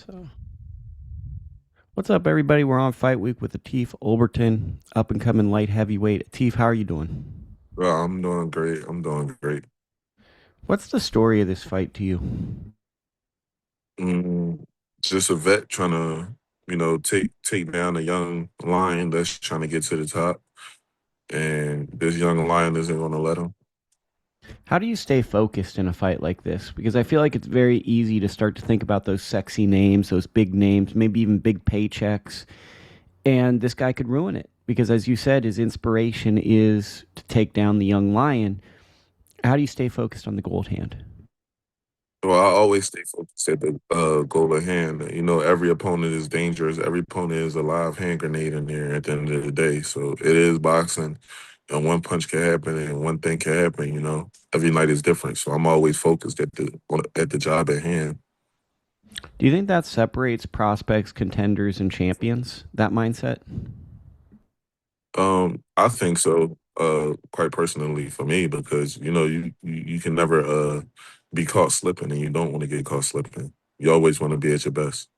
So, what's up, everybody? We're on Fight Week with Atif Oberlton, up and coming light heavyweight. Atif, how are you doing? Well, I'm doing great. I'm doing great. What's the story of this fight to you? Mm, just a vet trying to, take down a young lion that's trying to get to the top, and this young lion isn't going to let him. How do you stay focused in a fight like this? Because I feel like it's very easy to start to think about those sexy names, those big names, maybe even big paychecks, and this guy could ruin it. Because as you said, his inspiration is to take down the young lion. How do you stay focused on the gold hand? Well, I always stay focused at the goal at hand. You know, every opponent is dangerous. Every opponent is a live hand grenade in there at the end of the day. So it is boxing, and one punch can happen, and one thing can happen. You know, every night is different. So I'm always focused at the job at hand. Do you think that separates prospects, contenders, and champions? That mindset? I think so. Quite personally for me, because you can never be caught slipping, and you don't want to get caught slipping. You always want to be at your best.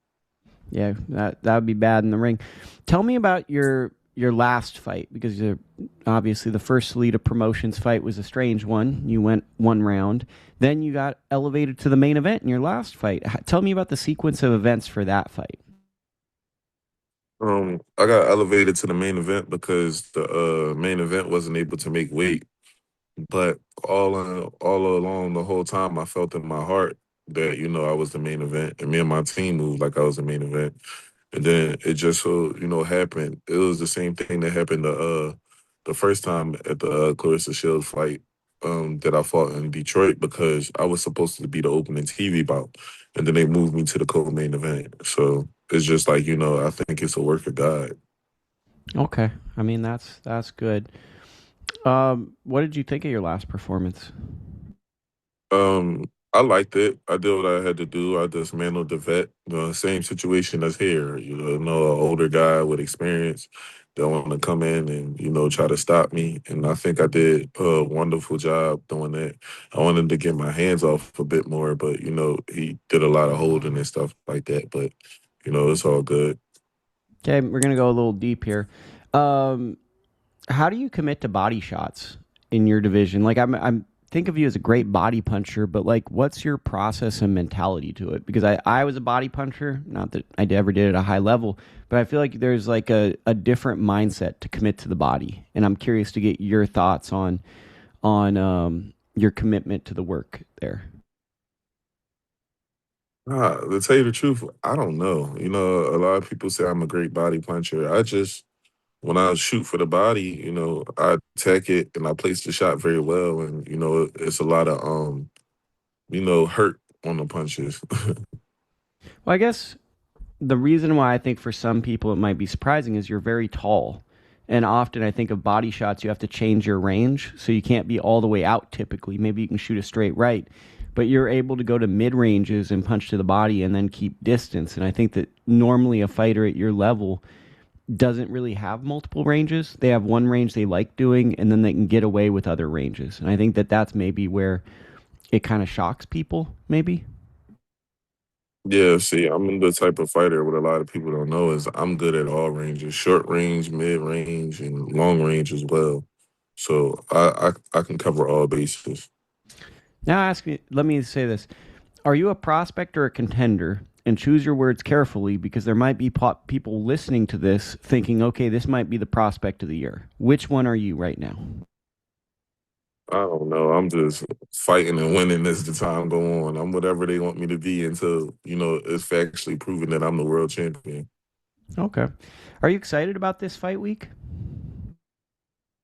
Yeah, that would be bad in the ring. Tell me about your last fight because obviously the first Salida Promotions fight was a strange one. You went one round, then you got elevated to the main event in your last fight. Tell me about the sequence of events for that fight. I got elevated to the main event because the main event wasn't able to make weight. But all along the whole time, I felt in my heart that I was the main event, and me and my team moved like I was the main event. And then it just so happened. It was the same thing that happened the first time at the Clarissa Shields fight that I fought in Detroit, because I was supposed to be the opening TV bout, and then they moved me to the co-main event. So it's just like I think it's a work of God. Okay, I mean that's good. What did you think of your last performance? I liked it. I did what I had to do. I dismantled the vet. The same situation as here. An older guy with experience that want to come in and try to stop me. And I think I did a wonderful job doing that. I wanted to get my hands off a bit more, but he did a lot of holding and stuff like that. But it's all good. Okay, we're gonna go a little deep here. Um, how do you commit to body shots in your division? Like I'm think of you as a great body puncher, but like what's your process and mentality to it? Because I was a body puncher, not that I ever did it at a high level, but I feel like there's like a different mindset to commit to the body. And I'm curious to get your thoughts on your commitment to the work there. To tell you the truth, I don't know. A lot of people say I'm a great body puncher. When I shoot for the body, I attack it and I place the shot very well. And, it's a lot of, hurt on the punches. Well, I guess the reason why I think for some people it might be surprising is you're very tall. And often I think of body shots, you have to change your range. So you can't be all the way out typically. Maybe you can shoot a straight right, but you're able to go to mid ranges and punch to the body and then keep distance. And I think that normally a fighter at your level doesn't really have multiple ranges. They have one range they like doing, and then they can get away with other ranges. And I think that that's maybe where it kind of shocks people, maybe. Yeah, see, I'm the type of fighter, what a lot of people don't know is I'm good at all ranges, short range, mid range, and long range as well. So I can cover all bases. Now, let me say this. Are you a prospect or a contender? And choose your words carefully because there might be people listening to this thinking, okay, this might be the prospect of the year. Which one are you right now? I don't know. I'm just fighting and winning as the time go on. I'm whatever they want me to be until, it's factually proven that I'm the world champion. Okay. Are you excited about this fight week?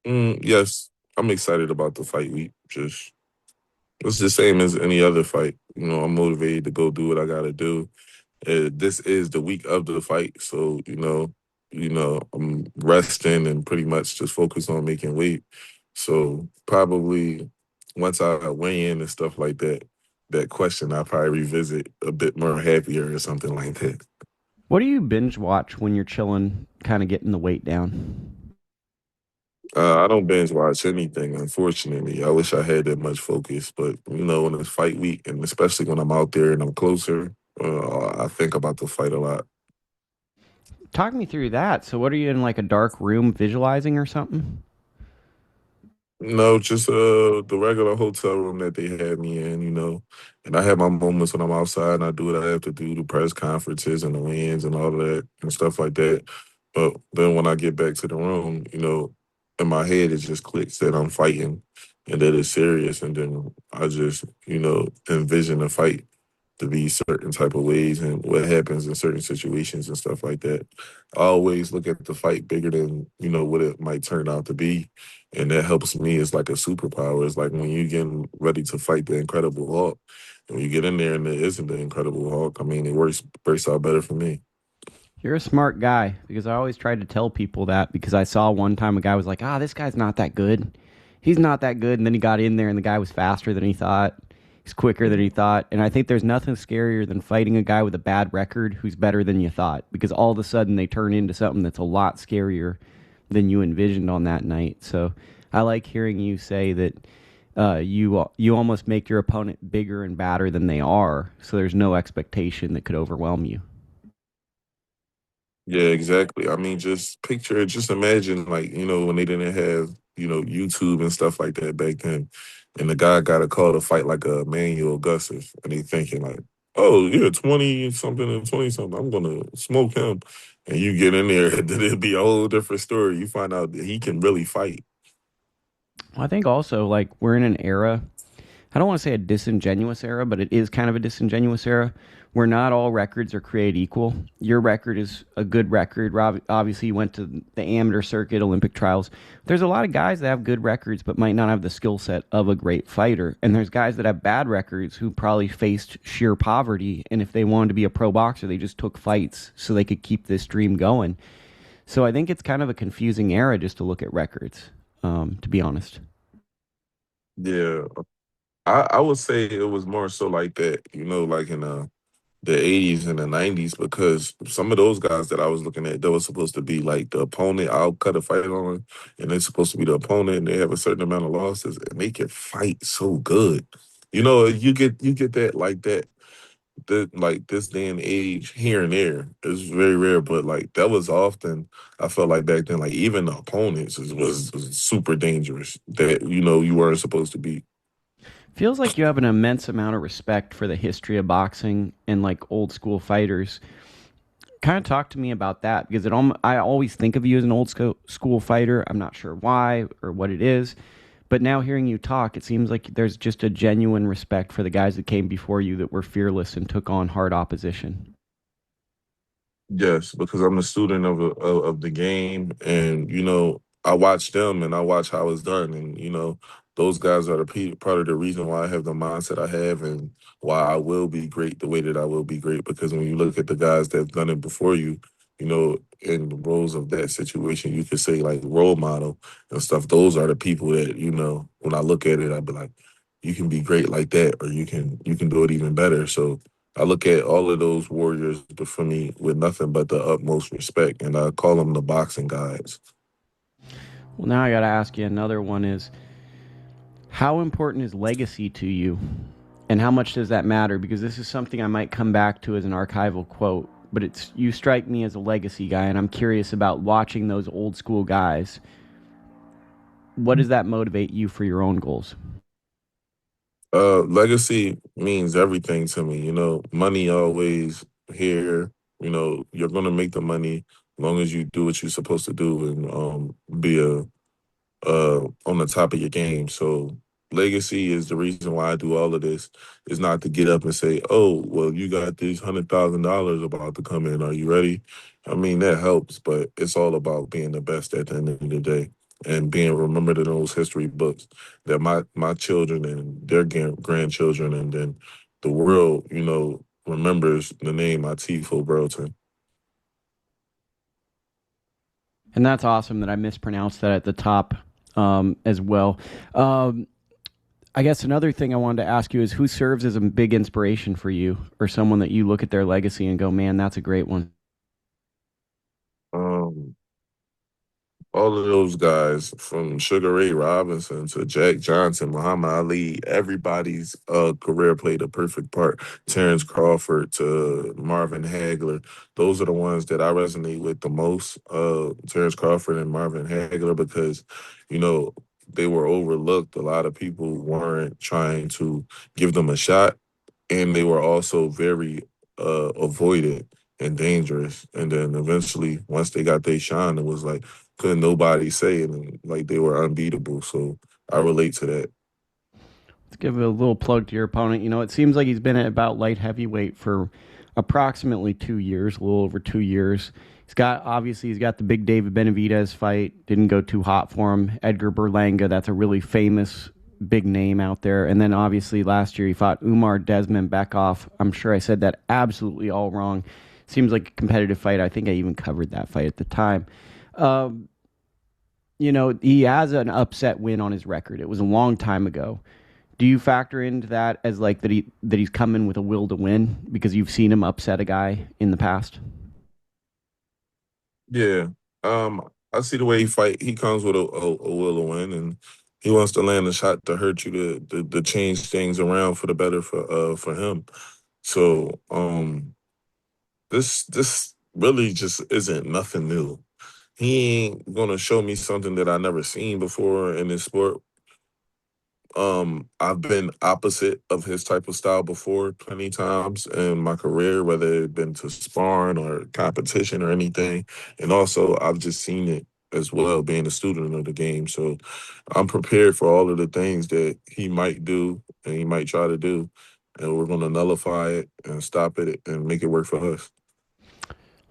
Yes, I'm excited about the fight week. Just it's the same as any other fight. I'm motivated to go do what I gotta do. This is the week of the fight, so I'm resting and pretty much just focus on making weight. So probably once I weigh in and stuff like that, that question I probably revisit a bit more happier or something like that. What do you binge watch when you're chilling, kind of getting the weight down? I don't binge watch anything, unfortunately. I wish I had that much focus, but when it's fight week, and especially when I'm out there and I'm closer, I think about the fight a lot. Talk me through that. So, what are you in like a dark room visualizing or something? No, just the regular hotel room that they had me in, And I have my moments when I'm outside and I do what I have to do, the press conferences and the wins and all of that and stuff like that. But then when I get back to the room, in my head it just clicks that I'm fighting and that it's serious, and then I just, envision a fight to be certain type of ways and what happens in certain situations and stuff like that. I always look at the fight bigger than, what it might turn out to be. And that helps me. It's like a superpower. It's like when you're getting ready to fight the Incredible Hulk, and when you get in there and it isn't the Incredible Hulk, I mean, it works out better for me. You're a smart guy because I always tried to tell people that because I saw one time a guy was like, this guy's not that good. He's not that good. And then he got in there and the guy was faster than he thought. He's quicker than he thought. And I think there's nothing scarier than fighting a guy with a bad record who's better than you thought because all of a sudden they turn into something that's a lot scarier than you envisioned on that night. So I like hearing you say that you almost make your opponent bigger and badder than they are. So there's no expectation that could overwhelm you. Yeah, exactly. I mean, just imagine, like, when they didn't have, YouTube and stuff like that back then, and the guy got a call to fight like a Manuel Gusif, and they thinking like, oh yeah, 20 something and 20 something, I'm gonna smoke him. And you get in there, then it'd be a whole different story. You find out that he can really fight. I think also like we're in an era. I don't want to say a disingenuous era, but it is kind of a disingenuous era where not all records are created equal. Your record is a good record. Rob, obviously, you went to the amateur circuit, Olympic trials. There's a lot of guys that have good records but might not have the skill set of a great fighter. And there's guys that have bad records who probably faced sheer poverty. And if they wanted to be a pro boxer, they just took fights so they could keep this dream going. So I think it's kind of a confusing era just to look at records, to be honest. Yeah, I would say it was more so like that, like in the 80s and the 90s, because some of those guys that I was looking at, they were supposed to be like the opponent I'll cut a fight on, and they're supposed to be the opponent, and they have a certain amount of losses, and they can fight so good. You get that like that like this day and age here and there. It's very rare, but like that was often. I felt like back then, like even the opponents was super dangerous. That you weren't supposed to be. Feels like you have an immense amount of respect for the history of boxing and like old school fighters. Kind of talk to me about that because I always think of you as an school fighter. I'm not sure why or what it is, but now hearing you talk, it seems like there's just a genuine respect for the guys that came before you that were fearless and took on hard opposition. Yes, because I'm a student of the game, and I watch them and I watch how it's done, and those guys are part of the reason why I have the mindset I have and why I will be great the way that I will be great. Because when you look at the guys that've done it before you, in the roles of that situation, you could say like role model and stuff. Those are the people that when I look at it, I'd be like, you can be great like that, or you can do it even better. So I look at all of those warriors for me with nothing but the utmost respect, and I call them the boxing guys. Well, now I got to ask you another one is how important is legacy to you? And how much does that matter? Because this is something I might come back to as an archival quote, but it's you strike me as a legacy guy, and I'm curious about watching those old school guys. What does that motivate you for your own goals? Legacy means everything to me. Money always here. You're gonna make the money as long as you do what you're supposed to do and be a on the top of your game. So legacy is the reason why I do all of this. Is not to get up and say, "Oh, well, you got this $100,000 about to come in. Are you ready?" I mean that helps, but it's all about being the best at the end of the day and being remembered in those history books that my children and their grandchildren and then the world, remembers the name Atif Oberlton. And that's awesome that I mispronounced that at the top as well. Um, I guess another thing I wanted to ask you is who serves as a big inspiration for you or someone that you look at their legacy and go, man, that's a great one. Um, All of those guys, from Sugar Ray Robinson to Jack Johnson, Muhammad Ali, everybody's career played a perfect part. Terrence Crawford to Marvin Hagler, those are the ones that I resonate with the most. Terrence Crawford and Marvin Hagler, because you know they were overlooked. A lot of people weren't trying to give them a shot, and they were also very avoided and dangerous. And then eventually, once they got their shine, it was like couldn't nobody say it, and like they were unbeatable. So I relate to that. Let's give a little plug to your opponent. You know, it seems like he's been at about light heavyweight for approximately 2 years, a little over 2 years. He's got the big David Benavidez fight. Didn't go too hot for him. Edgar Berlanga, that's a really famous big name out there. And then obviously last year he fought Umar Desmond Bekoff. I'm sure I said that absolutely all wrong. Seems like a competitive fight. I think I even covered that fight at the time. Um, you know, he has an upset win on his record. It was a long time ago. Do you factor into that as like that he's coming with a will to win because you've seen him upset a guy in the past? Yeah. I see the way he fight. He comes with a will to win, and he wants to land a shot to hurt you to change things around for the better for him. So this really just isn't nothing new. He ain't gonna show me something that I never seen before in this sport. I've been opposite of his type of style before plenty times in my career, whether it been to sparring or competition or anything. And also I've just seen it as well, being a student of the game. So I'm prepared for all of the things that he might do and he might try to do. And we're gonna nullify it and stop it and make it work for us.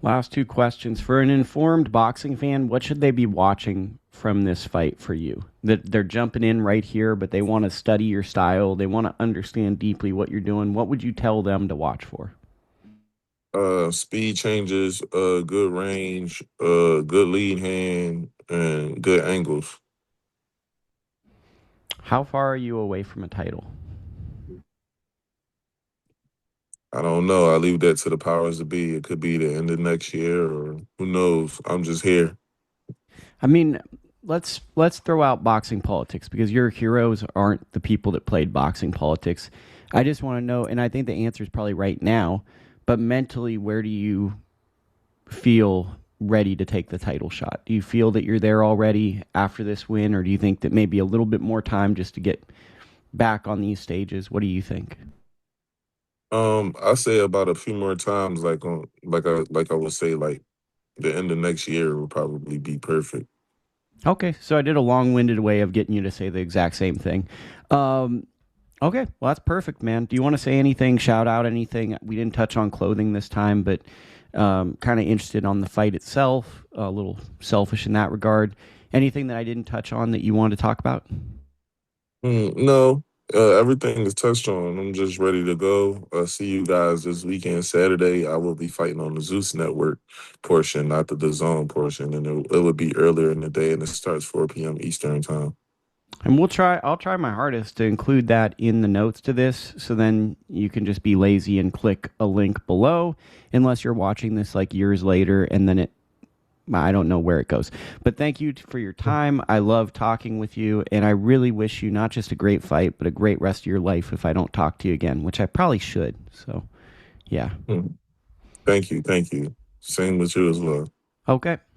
Last two questions. For an informed boxing fan, what should they be watching from this fight for you? That they're jumping in right here, but they want to study your style. They want to understand deeply what you're doing. What would you tell them to watch for? Speed changes, good range, good lead hand, and good angles. How far are you away from a title? I don't know. I leave that to the powers to be. It could be the end of next year, or who knows. I'm just here. I mean, let's throw out boxing politics because your heroes aren't the people that played boxing politics. I just want to know, and I think the answer is probably right now, but mentally, where do you feel ready to take the title shot? Do you feel that you're there already after this win, or do you think that maybe a little bit more time just to get back on these stages? What do you think? I say about a few more times, like I would say, like the end of next year will probably be perfect. Okay, so I did a long-winded way of getting you to say the exact same thing. Um, okay, well that's perfect, man. Do you want to say anything? Shout out anything? We didn't touch on clothing this time, but kind of interested on the fight itself. A little selfish in that regard. Anything that I didn't touch on that you wanted to talk about? No, everything is touched on. I'm just ready to go. See you guys this weekend, Saturday. I will be fighting on the Zeus Network portion, not the DAZN portion, and it would be earlier in the day, and it starts 4 p.m. Eastern time. And we'll try. I'll try my hardest to include that in the notes to this, so then you can just be lazy and click a link below, unless you're watching this like years later, and then I don't know where it goes. But thank you for your time. I love talking with you, and I really wish you not just a great fight, but a great rest of your life if I don't talk to you again, which I probably should. So, yeah. Mm. Thank you, thank you. Same with you as well. Okay.